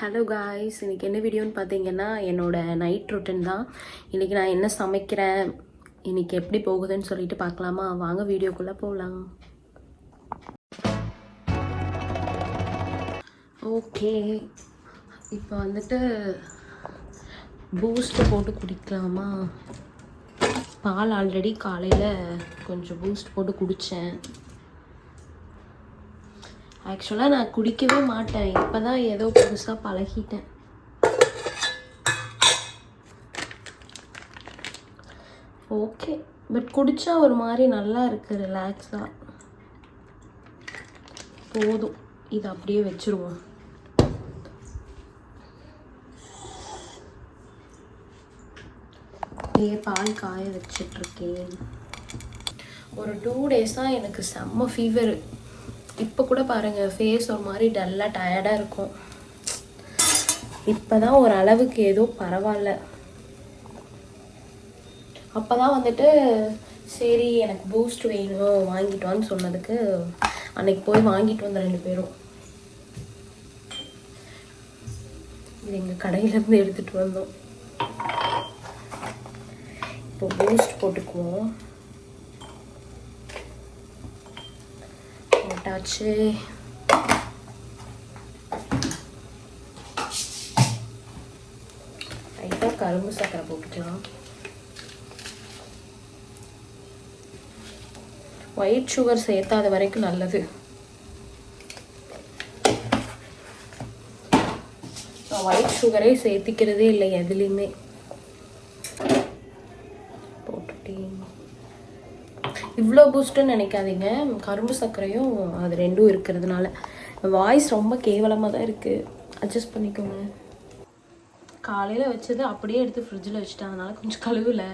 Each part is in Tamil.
ஹலோ காய்ஸ், இன்றைக்கி என்ன வீடியோன்னு பார்த்தீங்கன்னா என்னோடய நைட் ரொட்டீன் தான். இன்றைக்கி நான் என்ன சமைக்கிறேன், இன்றைக்கி எப்படி போகுதுன்னு சொல்லிட்டு பார்க்கலாமா? வாங்க வீடியோக்குள்ளே போகலாம். ஓகே, இப்போ வந்துட்டு பூஸ்ட்டு போட்டு குடிக்கலாமா? பால் ஆல்ரெடி காலையில் கொஞ்சம் பூஸ்ட் போட்டு குடித்தேன். ஆக்சுவலாக நான் குடிக்கவே மாட்டேன், இப்போ தான் ஏதோ புதுசாக பழகிட்டேன். ஓகே, பட் குடித்தா ஒரு மாதிரி நல்லா இருக்குது, ரிலாக்ஸாக. போதும், இதை அப்படியே வச்சுருவோம். அப்படியே பால் காய வச்சிட்ருக்கேன். ஒரு 2 டேஸாக எனக்கு செம்ம ஃபீவர். இப்போ கூட பாருங்கள், ஃபேஸ் ஒரு மாதிரி டல்லாக டயர்டாக இருக்கும். இப்போ தான் ஒரு அளவுக்கு ஏதோ பரவாயில்ல. அப்போ தான் வந்துட்டு சரி எனக்கு பூஸ்ட் வேணும் வாங்கிட்டு வான்னு சொன்னதுக்கு அன்னைக்கு போய் வாங்கிட்டு வந்த 2 பேரும். இது எங்கள் கடையிலேருந்து எடுத்துகிட்டு வந்தோம். இப்போ பூஸ்ட் போட்டுக்குவோம். போட்டாச்சு. லைட்டாக கரும்பு சக்கரை போட்டுக்கலாம். ஒயிட் சுகர் சேர்த்தாத வரைக்கும் நல்லது. நான் ஒயிட் சுகரே சேர்த்திக்கிறதே இல்லை எதுலேயுமே. போட்டுட்டேன். இவ்வளோ பூஸ்ட்டுன்னு நினைக்காதீங்க, கரும்பு சர்க்கரையும் அது 2ம் இருக்கிறதுனால வாய்ஸ் ரொம்ப கேவலமாக தான் இருக்குது, அட்ஜஸ்ட் பண்ணிக்கோங்க. காலையில் வச்சது அப்படியே எடுத்து ஃப்ரிட்ஜில் வச்சுட்டேன், அதனால் கொஞ்சம் கழுவல.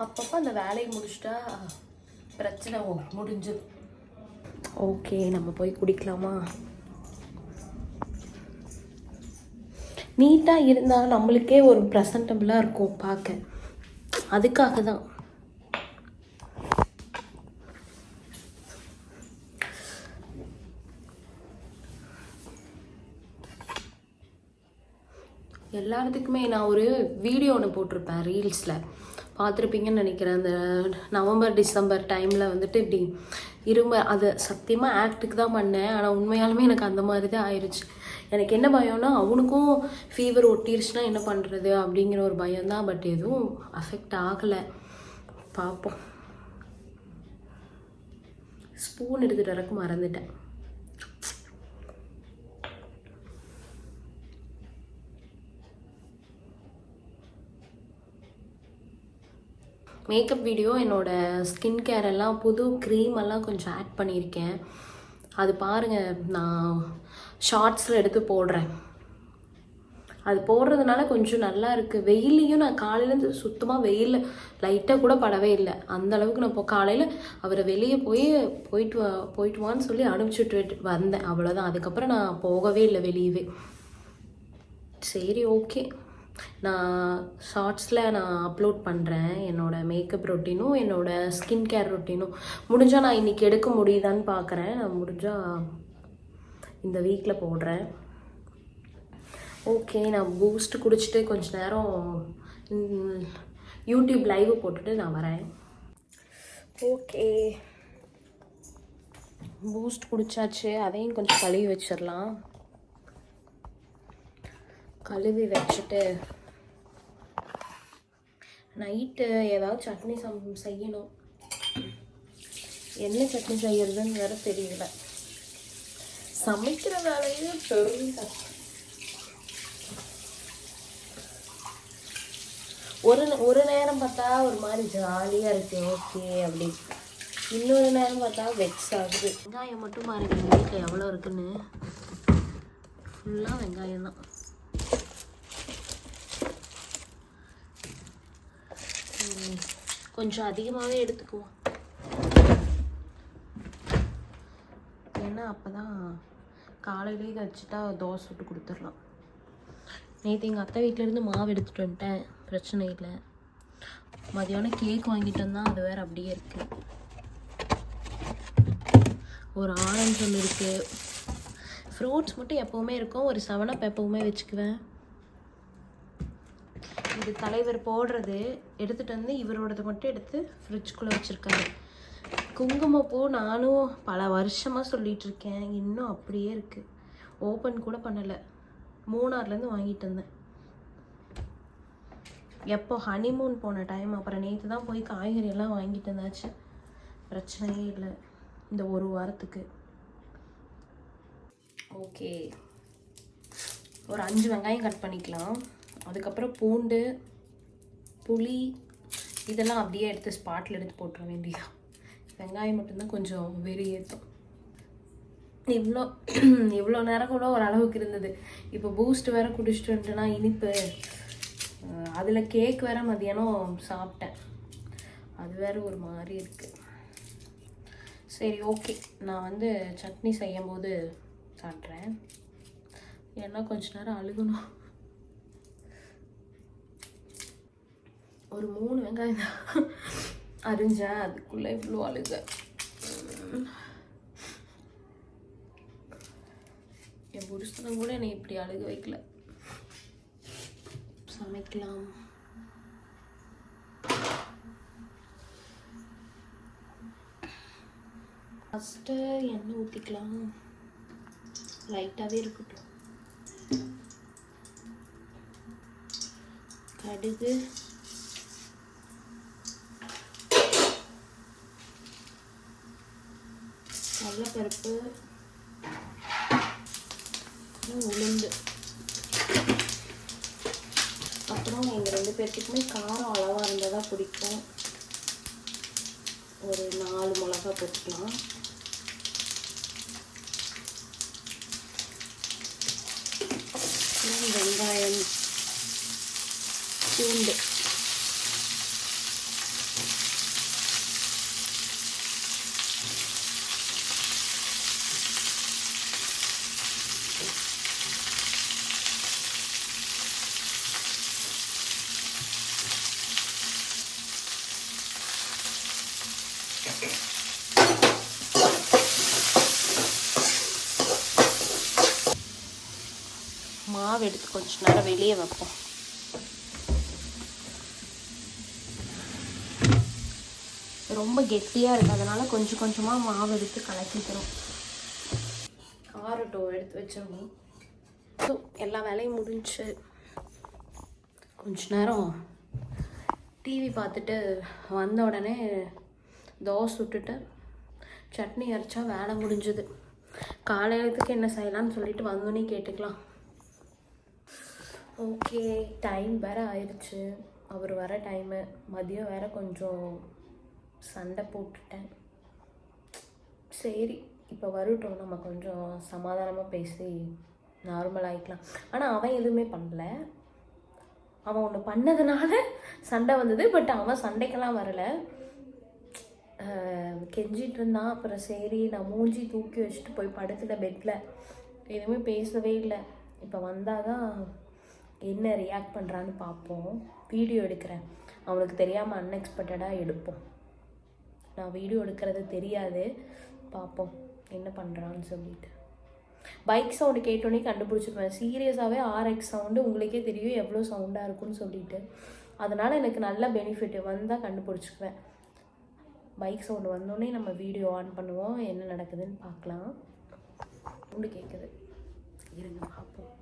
அப்பப்போ அந்த வேலையை முடிச்சிட்டா பிரச்சனை முடிஞ்சது. ஓகே, நம்ம போய் குடிக்கலாமா? நீட்டாக இருந்தால் நம்மளுக்கே ஒரு ப்ரெசன்டபுளாக இருக்கும் பார்க்க, அதுக்காக தான். எல்லாத்துக்குமே நான் ஒரு வீடியோ ஒன்று போட்டிருப்பேன், ரீல்ஸில் பார்த்துருப்பீங்கன்னு நினைக்கிறேன். அந்த நவம்பர் டிசம்பர் டைமில் வந்துட்டு இப்படி அது சத்தியமாக ஆக்டுக்கு தான் பண்ணேன், ஆனால் உண்மையாலுமே எனக்கு அந்த மாதிரி தான் ஆயிடுச்சு. எனக்கு என்ன பயம்னா, அவனுக்கும் ஃபீவர் ஒட்டிருச்சுன்னா என்ன பண்ணுறது அப்படிங்கிற ஒரு பயம்தான். பட் எதுவும் அஃபெக்ட் ஆகலை, பார்ப்போம். ஸ்பூன் எடுத்துகிட்டு வரக்கு மறந்துட்டேன். மேக்கப் வீடியோ, என்னோடய ஸ்கின் கேர் எல்லாம் புது க்ரீம் எல்லாம் கொஞ்சம் ஆட் பண்ணியிருக்கேன். அது பாருங்கள், நான் ஷார்ட்ஸில் எடுத்து போடுறேன். அது போடுறதுனால கொஞ்சம் நல்லா இருக்குது. வெயிலையும் நான் காலையிலேருந்து சுத்தமாக வெயிலில் லைட்டாக கூட படவே இல்லை. அந்தளவுக்கு நான் இப்போ காலையில் அவரை வெளியே போயிட்டு வான்னு சொல்லி அனுப்பிச்சுட்டு வந்தேன், அவ்வளோதான். அதுக்கப்புறம் நான் போகவே இல்லை வெளியவே. சரி, ஓகே, நான் ஷார்ட்ஸில் நான் அப்லோட் பண்ணுறேன் என்னோடய மேக்கப் ரொட்டீனும் என்னோடய ஸ்கின் கேர் ரொட்டீனும். முடிஞ்சால் நான் இன்றைக்கி எடுக்க முடியுதான்னு பார்க்குறேன். நான் முடிஞ்சால் இந்த வீக்கில் போடுறேன். ஓகே, நான் பூஸ்ட் குடிச்சிட்டு கொஞ்ச நேரம் யூடியூப் லைவ் போட்டுட்டு நான் வரேன். ஓகே, பூஸ்ட் குடித்தாச்சு, அதையும் கொஞ்சம் கழுவி வச்சிடலாம். கழுவி வச்சுட்டு நைட்டு ஏதாவது சட்னி செய்யணும். என்ன சட்னி செய்யறதுன்னு வேற தெரியல. சமைக்கிற வேலையே பெரும் கஷ்டம். ஒரு நேரம் பார்த்தா ஒரு மாதிரி ஜாலியாக இருக்குது, ஓகே அப்படி. இன்னொரு நேரம் பார்த்தா வெக்ஸ் ஆகுது. வெங்காயம் மட்டும் பாருங்க, எங்கள் வீட்டில் எவ்வளோ இருக்குன்னு. ஃபுல்லாக வெங்காயம் தான். கொஞ்சம் அதிகமாகவே எடுத்துக்குவோம். ஏன்னா அப்போ தான் காலையிலே இதை வச்சுட்டா தோசை சுட்டு கொடுத்துடலாம். நேற்று எங்கள் அத்தை வீட்டிலேருந்து மாவு எடுத்துகிட்டு வந்துட்டேன், பிரச்சனை இல்லை. மதியானம் கேக் வாங்கிட்டு வந்தால் அது வேறு அப்படியே இருக்குது. ஒரு ஆரஞ்சு ஒன்று இருக்குது. ஃப்ரூட்ஸ் மட்டும் எப்போவுமே இருக்கும். ஒரு 7up எப்போவுமே வச்சுக்குவேன். இது தலைவர் போடுறது எடுத்துகிட்டு வந்து இவரோடது மட்டும் எடுத்து ஃப்ரிட்ஜுக்குள்ளே வச்சுருக்காரு. குங்குமப்பூ நானும் பல வருஷமாக சொல்லிகிட்ருக்கேன், இன்னும் அப்படியே இருக்குது. ஓப்பன் கூட பண்ணலை. மூணார்லேருந்து வாங்கிட்டு வந்தேன். எப்போ ஹனிமூன் போன டைம். அப்புறம் நேற்று தான் போய் காய்கறியெல்லாம் வாங்கிட்டு வந்தாச்சு. பிரச்சனையே இல்லை இந்த ஒரு வாரத்துக்கு. ஓகே, ஒரு 5 வெங்காயம் கட் பண்ணிக்கலாம். அதுக்கப்புறம் பூண்டு, புளி இதெல்லாம் அப்படியே எடுத்து ஸ்பாட்டில் எடுத்து போட்டுற வேண்டியது. வெங்காயம் மட்டும்தான் கொஞ்சம் வெறியேற்றும். இவ்வளோ நேரம் கூட ஒரு அளவுக்கு இருந்தது. இப்போ பூஸ்ட் வேறு குடிச்சிட்டு வந்துட்டுனா இனிப்பு, அதில் கேக் வேறு மதியானம் சாப்பிட்டேன். அது வேறு ஒரு மாதிரி இருக்குது. சரி ஓகே, நான் வந்து சட்னி செய்யும்போது சாப்பிட்றேன். ஏன்னா கொஞ்ச நேரம் அழுகணும். ஒரு 3 வெங்காயம் தான் அரிஞ்சேன், அதுக்குள்ளே இவ்வளோ அழுக. என் புருஷனை கூட என்னை இப்படி அழுக வைக்கல. சமைக்கலாம். ஃபஸ்ட்டு எண்ணெய் ஊற்றிக்கலாம். லைட்டாகவே இருக்கட்டும். கடுகு, கடலைப்பருப்பு, உளுந்து. அப்புறம் எங்கள் 2 பேர்த்துக்குமே காரம் அளவாக இருந்தால் தான் பிடிக்கும். ஒரு 4 மிளகா போட்டுக்கலாம். வெங்காயம், பூண்டு, மாவு எடுத்து கொஞ்ச நேரம் வெளியே வைப்போம். ரொம்ப கெட்டியாக இருக்குது, அதனால் கொஞ்சம் கொஞ்சமாக மாவு எடுத்து கலக்கிக்கிறோம். காரட்டோ எடுத்து வச்சிடணும். ஸோ எல்லா வேலையும் முடிஞ்சு கொஞ்ச நேரம் டிவி பார்த்துட்டு வந்த உடனே தோசை சுட்டுட்டு சட்னி அரைச்சா வேலை முடிஞ்சுது. காலையிலத்துக்கு என்ன செய்யலாம்னு சொல்லிட்டு வந்தோன்னே கேட்டுக்கலாம். ஓகே, டைம் வேறு ஆயிடுச்சு. அவர் வர டைமு. மதியம் வேறு கொஞ்சம் சண்டை போட்டுட்டேன். சரி இப்போ வரட்டும், நம்ம கொஞ்சம் சமாதானமாக பேசி நார்மல் ஆகிக்கலாம். ஆனால் அவன் எதுவுமே பண்ணல. அவன் ஒன்று பண்ணதுனால சண்டை வந்தது. பட் அவன் சண்டைக்கெல்லாம் வரலை, கெஞ்சிட்டு இருந்தான். அப்புறம் சரி நான் மூஞ்சி தூக்கி வச்சுட்டு போய் படுத்துல பெட்டில் எதுவுமே பேசவே இல்லை. இப்போ வந்தால் தான் என்ன ரியாக்ட் பண்ணுறான்னு பார்ப்போம். வீடியோ எடுக்கிறேன், அவனுக்கு தெரியாமல் அன்எக்ஸ்பெக்டடாக எடுப்போம். நான் வீடியோ எடுக்கிறது தெரியாது, பார்ப்போம் என்ன பண்ணுறான்னு சொல்லிட்டு. பைக் சவுண்டு கேட்டோன்னே கண்டுபிடிச்சிக்குவேன். சீரியஸாகவே RX சவுண்டு உங்களுக்கே தெரியும் எவ்வளோ சவுண்டாக இருக்குன்னு சொல்லிட்டு. அதனால் எனக்கு நல்ல பெனிஃபிட். வந்தால் கண்டுபிடிச்சிக்குவேன். பைக் சவுண்டு வந்தோடனே நம்ம வீடியோ ஆன் பண்ணுவோம், என்ன நடக்குதுன்னு பார்க்கலாம். சவுண்டு கேட்குது, இருங்க பார்ப்போம்.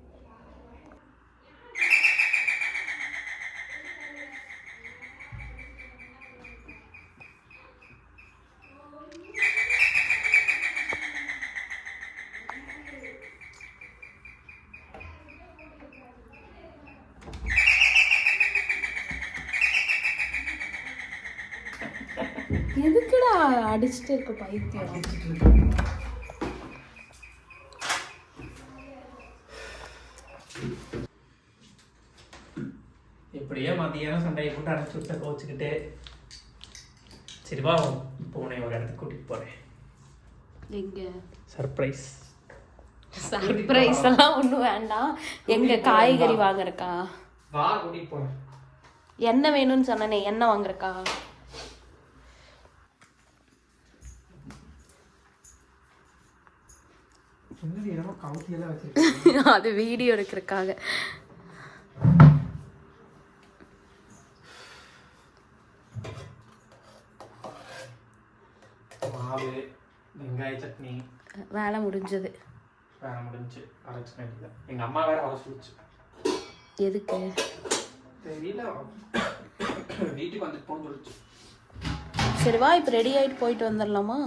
எதுக்குடா அடிச்சுட்டு இருக்க பைத்தியம்? இப்படியே மதியானம் சண்டையை போட்டு அடைச்சு விட்ட கோச்சுக்கிட்டு சரி வா, இப்போ உன்னை ஒரு இடத்துக்கு கூட்டிகிட்டு போகிறேன். எங்க சர்ப்ரைஸ். சர்ப்ரைஸ் எல்லாம் ஒன்றும் வேண்டாம். எங்க காய்கறி வாங்குறக்கா? வா கூட்டிகிட்டு போகிறேன். என்ன வேணும்னு சொன்னனே, என்ன வாங்குறக்கா? அது வீடியோ எடுக்கிறதுக்காக. மாவு, வெங்காய சட்னி. வேலை முடிஞ்சது. வேலை முடிஞ்சு அரைச்சு வேண்டியது. எங்கள் அம்மா வேற வர சொல்லிச்சு. எதுக்கு தெரியல, வீட்டுக்கு வந்துட்டு போன்னு சொல்லிச்சு. சரி வா, இப்போ ரெடி ஆகிட்டு போயிட்டு வந்துடலாமா?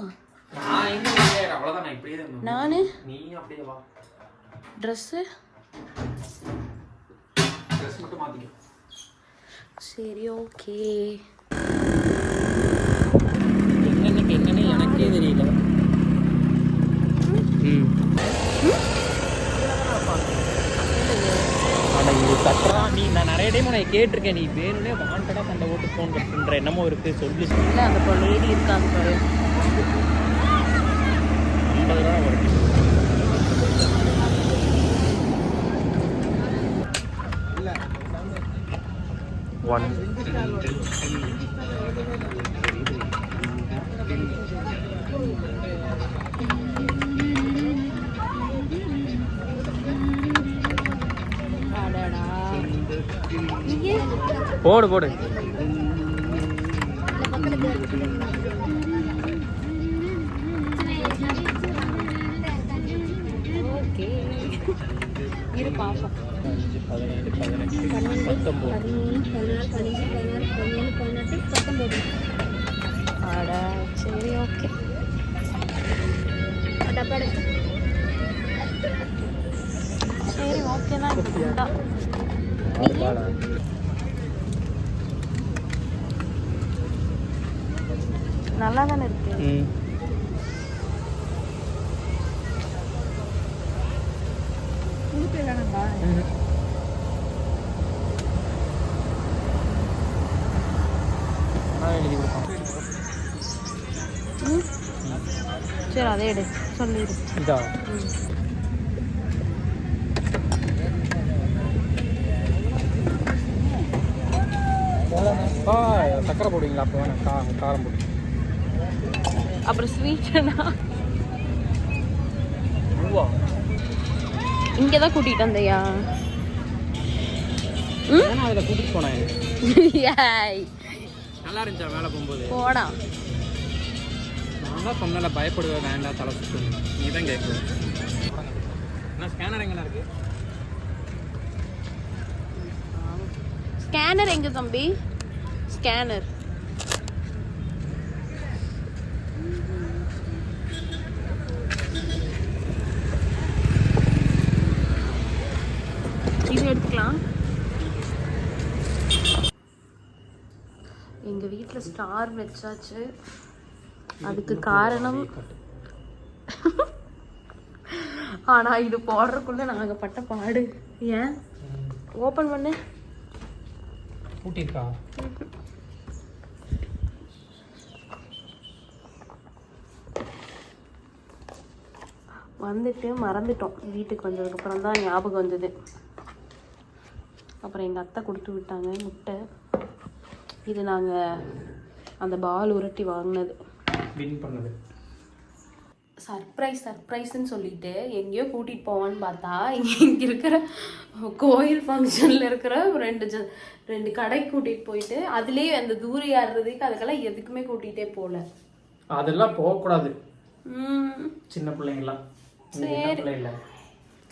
நான் எங்க ரெடி ஆயிடுறேன், அவ்வளோதான். நான் இப்படியே தான். நான் நீ அப்படியே வா. ட்ரெஸ்ஸு மட்டும் மாற்றிக்க. சரி ஓகே. என்னன்னு எனக்கே தெரியல. நீ நான் நிறைய டைம் உனக்கு கேட்டிருக்கேன், நீ வேணும்னே வாண்டடா சண்டை ஓட்டு ஃபோன் கட் பண்ற என்னமோ இருக்கு சொல்லி. இல்லை, அந்த லேடி இருக்காங்க பாரு. 50 ரூபா வரும். போடு போடு. ஓகே, இரு பாப்போம். 15, 18, 19. அட சரி ஓகே. சரி ஓகே தான். நல்லா தானே இருக்கு. சரி அதே எடு சொல்லிடு. சக்கரை போடுவீங்களா? அப்போ வேணாம், காரம் போடு. அப்புறம் ஸ்வீட்னா இங்கே தான் கூட்டிகிட்டு வந்தையா? அதில் கூட்டிட்டு போனேன். நல்லா இருந்துச்சா மேலே போகும்போது? போடா. நான் தான் சொன்னல, பயப்படுவேன் வேண்டாம், தலை சுற்று. நீ தான் கேட்குவேன். ஆனால் ஸ்கேனர் எங்கே இருக்கு? ஸ்கேனர் எங்க தம்பி? ஸ்கேனர் இது எடுத்துக்கலாம். எங்க வீட்டில் ஸ்டார் வச்சாச்சு. அதுக்கு காரணம் ஆனா இது போடுறதுக்குள்ள நாங்க பட்ட பாடு. ஏன் ஓபன் பண்ணு. ஊட்டிருக்கா? வந்துட்டு மறந்துட்டோம். வீட்டுக்கு வந்ததுக்கப்புறம் தான் ஞாபகம் வந்தது. அப்புறம் எங்கள் அத்தை கொடுத்து விட்டாங்க முட்டை. இது நாங்கள் அந்த பால் உருட்டி வாங்கினது, வின் பண்ணது. சர்ப்ரைஸ்ன்னு சொல்லிட்டு எங்கேயோ கூட்டிகிட்டு போவான்னு பார்த்தா இங்கே இருக்கிற கோயில் ஃபங்க்ஷனில் இருக்கிற ரெண்டு கடைக்கு கூட்டிகிட்டு போயிட்டு அதுலேயே அந்த தூரி ஆடுறதுக்கு அதுக்கெல்லாம் எதுக்குமே கூட்டிகிட்டே போகல. அதெல்லாம் போகக்கூடாது, சின்ன பிள்ளைங்களாம்.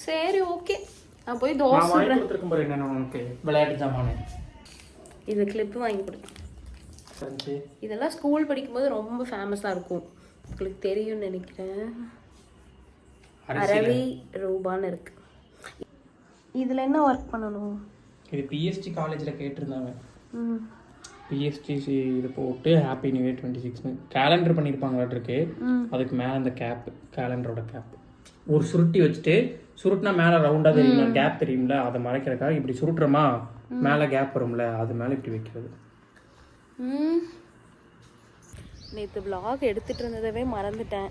சரி ஓகே, நான் போய் தோசை கொடுத்துருக்கும் பாரு. என்ன உனக்கு விளையாட்டு ஜாமானு இது கிளிப்பு வாங்கி கொடுத்தேன். இதெல்லாம் ஸ்கூல் படிக்கும்போது ரொம்ப ஃபேமஸாக இருக்கும், உங்களுக்கு தெரியும்னு நினைக்கிறேன். அரவி ரூபான்னு இருக்கு. இதில் என்ன ஒர்க் பண்ணணும்? இது பிஎஸ்டி காலேஜில் கேட்டிருந்தாங்க. பிஎஸ்டி இது போட்டு ஹாப்பி நியூ இயர் 26 கேலண்டர் பண்ணியிருப்பாங்களாட்டிருக்கு. அதுக்கு மேலே அந்த கேப், கேலண்டரோட கேப் ஒரு சுருட்டி வச்சுட்டு, சுருட்டினா மேலே ரவுண்டாக தெரியுமா, கேப் தெரியும்ல, அதை மறைக்கிறதுக்காக இப்படி சுருட்டுறோமா, மேலே கேப் வரும்ல, அது மேலே இப்படி வைக்கிறது. நேற்று vlog எடுத்துகிட்டு இருந்ததவே மறந்துட்டேன்.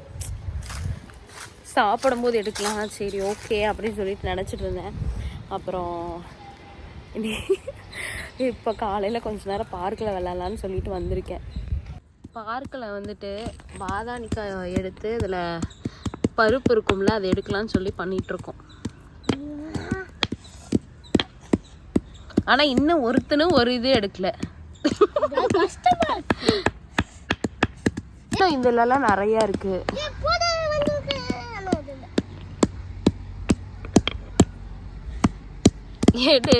சாப்பிடும்போது எடுக்கலாம், சரி ஓகே அப்படின்னு சொல்லிட்டு நினச்சிட்டு இருந்தேன். அப்புறம் இப்போ காலையில் கொஞ்ச நேரம் பார்க்கில் விளாட்லான்னு சொல்லிட்டு வந்திருக்கேன். பார்க்கில் வந்துட்டு பாதாணிக்காய் எடுத்து இதில் பருப்பு இருக்கும்ல அதை எடுக்கலான்னு சொல்லி பண்ணிகிட்ருக்கோம். ஆனால் இன்னும் ஒருத்தனும் ஒரு இது எடுக்கல. இதுலலாம் நிறையா இருக்கு. எடு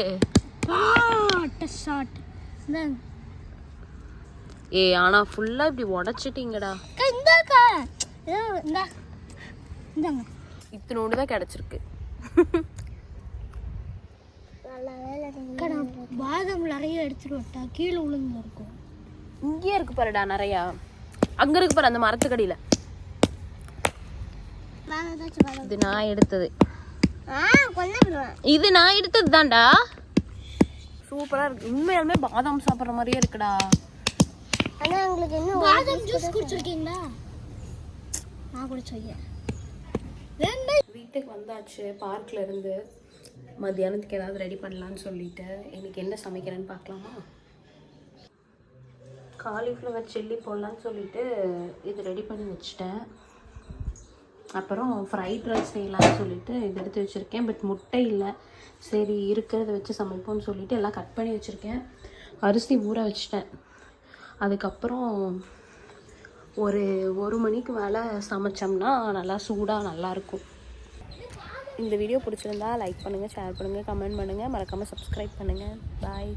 ஏ ஆனா ஃபுல்லா இப்படி உடைச்சிட்டீங்கடா. இத்தனோடு தான் கிடைச்சிருக்கு. பாதாம் நிறைய எடுத்துட்டு வட்டா கீழே விழுந்து இருக்கும். இங்கேயே இருக்கு பாருடா நிறையா. அங்க இருக்கு பாரு அந்த மரத்துக்கடியில. இது நான் எடுத்தது. இது நான் எடுத்தது தான்டா. சூப்பரா இருக்கு. உண்மையாலுமே பாதாம் சாப்பிட்ற மாதிரியே இருக்குடா. ஆனா உங்களுக்கு என்ன பாதாம் ஜூஸ் குடிச்சிருக்கீங்களா? நான் குடிச்சேன். வீட்டுக்கு வந்தாச்சு பார்க்ல இருந்து. மத்தியானத்துக்கு ஏதாவது ரெடி பண்ணலான்னு சொல்லிட்டு இன்னைக்கு என்ன சமைக்கிறேன்னு பார்க்கலாமா? காலிஃப்ளவர் சில்லி போடலான்னு சொல்லிட்டு இது ரெடி பண்ணி வச்சுட்டேன். அப்புறம் ஃப்ரைட் ரைஸ் செய்யலாம்னு சொல்லிட்டு இது எடுத்து வச்சுருக்கேன். பட் முட்டை இல்லை, சரி இருக்கிறத வச்சு சமைப்போம்னு சொல்லிட்டு எல்லாம் கட் பண்ணி வச்சுருக்கேன். அரிசி ஊற வச்சிட்டேன். அதுக்கப்புறம் ஒரு மணிக்கு மேலே சமைச்சோம்னா நல்லா சூடாக நல்லாயிருக்கும். இந்த வீடியோ பிடிச்சிருந்தா லைக் பண்ணுங்கள், ஷேர் பண்ணுங்கள், கமெண்ட் பண்ணுங்கள், மறக்காமல் சப்ஸ்கிரைப் பண்ணுங்கள். பாய்.